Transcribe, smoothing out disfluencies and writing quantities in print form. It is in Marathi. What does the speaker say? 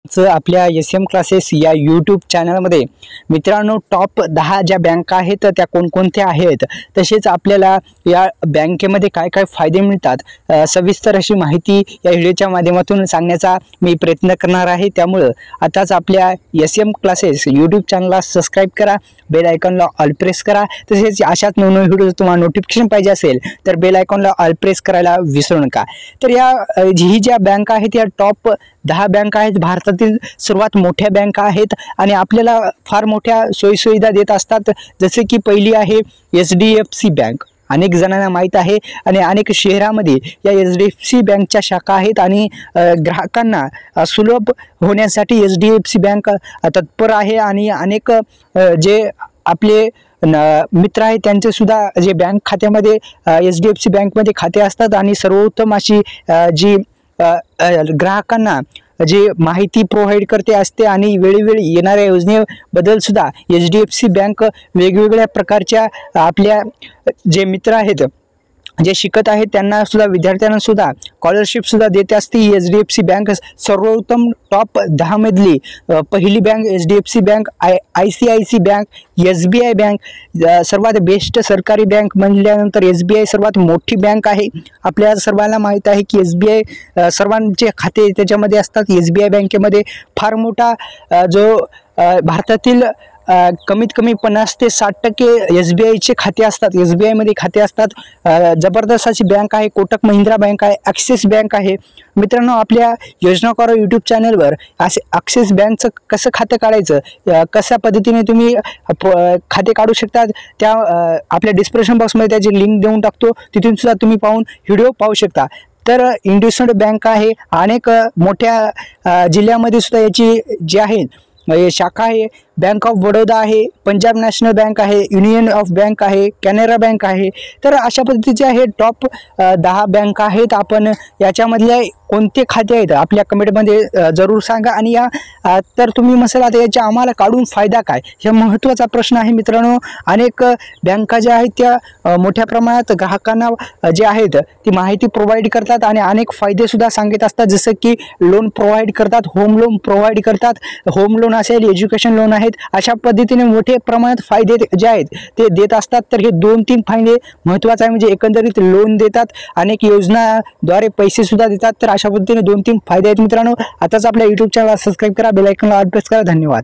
आपल्या एस.एम. क्लासेस या यूट्यूब चॅनलमध्ये मित्रांनो टॉप 10 ज्या बँका आहेत त्या कोणकोणत्या आहेत, तसेच आपल्याला या बँकेमध्ये काय काय फायदे मिळतात सविस्तर अशी माहिती या व्हिडिओच्या माध्यमातून सांगण्याचा मी प्रयत्न करणार आहे। त्यामुळे आताच आपल्या एस.एम. क्लासेस यूट्यूब चॅनलला सबस्क्राइब करा, बेल आयकॉनला ऑल प्रेस करा। तसेच अशाच नवनवीन व्हिडिओ तुम्हाला नोटिफिकेशन पाहिजे असेल तर बेल आयकॉनला ऑल प्रेस करायला विसरू नका। तर या ही ज्या बँका आहेत या टॉप 10 बँका आहेत, भारतातील सर्वात मोठ्या बँका आहेत आणि आपल्याला फार मोठ्या सोयीसुविधा देत असतात। जसे की पहिली आहे HDFC बँक, अनेक जणांना माहीत आहे आणि अनेक शहरांमध्ये या HDFC बँकच्या शाखा आहेत आणि ग्राहकांना सुलभ होण्यासाठी HDFC बँक तत्पर आहे आणि अनेक जे आपले मित्र आहेत त्यांचे सुद्धा जे बँक खात्यामध्ये HDFC बँकमध्ये खाते असतात आणि सर्वोत्तम अशी जी ग्राहकांना जी माहिती प्रोव्हाइड करते असते आणि वेळोवेळी येणाऱ्या योजनेबद्दल सुद्धा HDFC बँक वेगवेगळ्या प्रकारच्या आपल्या जे मित्र आहेत जे शिकत आहेत त्यांना सुद्धा विद्यार्थ्यांना सुद्धा स्कॉलरशिप सुद्धा देते असते। HDFC बँक सर्वोत्तम टॉप 10 मधली पहिली bank HDFC bank, ICICI bank, SBI bank सर्वात बेस्ट सरकारी बँक म्हणल्यानंतर SBI सर्वात मोठी बँक आहे। आपल्या सर्वांना माहित आहे की SBI सर्वांचे खाते त्याच्यामध्ये असतात। SBI बँकेमध्ये फार मोठा जो भारतातील कमीत कमी 50 ते 60% SBI चे खाते असतात, SBI मध्ये खाते असतात। जबरदस्त अशी बँक आहे। कोटक महिंद्रा बँक आहे, ॲक्सिस बँक आहे। मित्रांनो आपल्या योजना करो यूट्यूब चॅनलवर असे ॲक्सिस बँकचं कसं खातं काढायचं, कशा पद्धतीने तुम्ही खाते काढू शकता त्या आपल्या डिस्क्रिप्शन बॉक्समध्ये त्याची लिंक देऊन टाकतो, तिथून सुद्धा तुम्ही पाहून व्हिडिओ पाहू शकता। तर इंडसइंड बँक आहे, अनेक मोठ्या जिल्ह्यामध्ये सुद्धा याची जी आहे शाखा आहे। बँक ऑफ बडोदा आहे, पंजाब नॅशनल बँक आहे, युनियन ऑफ बँक आहे, कॅनरा बँक आहे। तर अशा पद्धतीचे हे टॉप 10 बँका आहेत। आपण याच्यामधले कोणते खाते आहेत आपल्या कमेंटमध्ये जरूर सांगा आणि या तर तुम्ही म्हणाल आता याच्या आम्हाला काढून फायदा काय, हा महत्त्वाचा प्रश्न आहे मित्रांनो। अनेक बँका ज्या आहेत त्या मोठ्या प्रमाणात ग्राहकांना जे आहेत ती माहिती प्रोव्हाइड करतात आणि अनेक फायदे सुद्धा सांगत असतात। जसं की लोन प्रोव्हाइड करतात, होम लोन प्रोव्हाइड करतात, होम लोन असेल, एज्युकेशन लोन आहेत, अशा पद्धतीने मोठे प्रमाणात फायदे जे आहेत ते देत असतात। तर हे 2-3 फायदे महत्त्वाचे आहे, म्हणजे एकंदरीत लोन देतात, अनेक योजनाद्वारे पैसे सुद्धा देतात। तर अशा पद्धतीने 2-3 फायदे आहेत मित्रांनो। आताच आपल्या यूट्यूब चॅनलला सबस्क्राइब करा, बेल आयकॉनला ऑल प्रेस करा। धन्यवाद।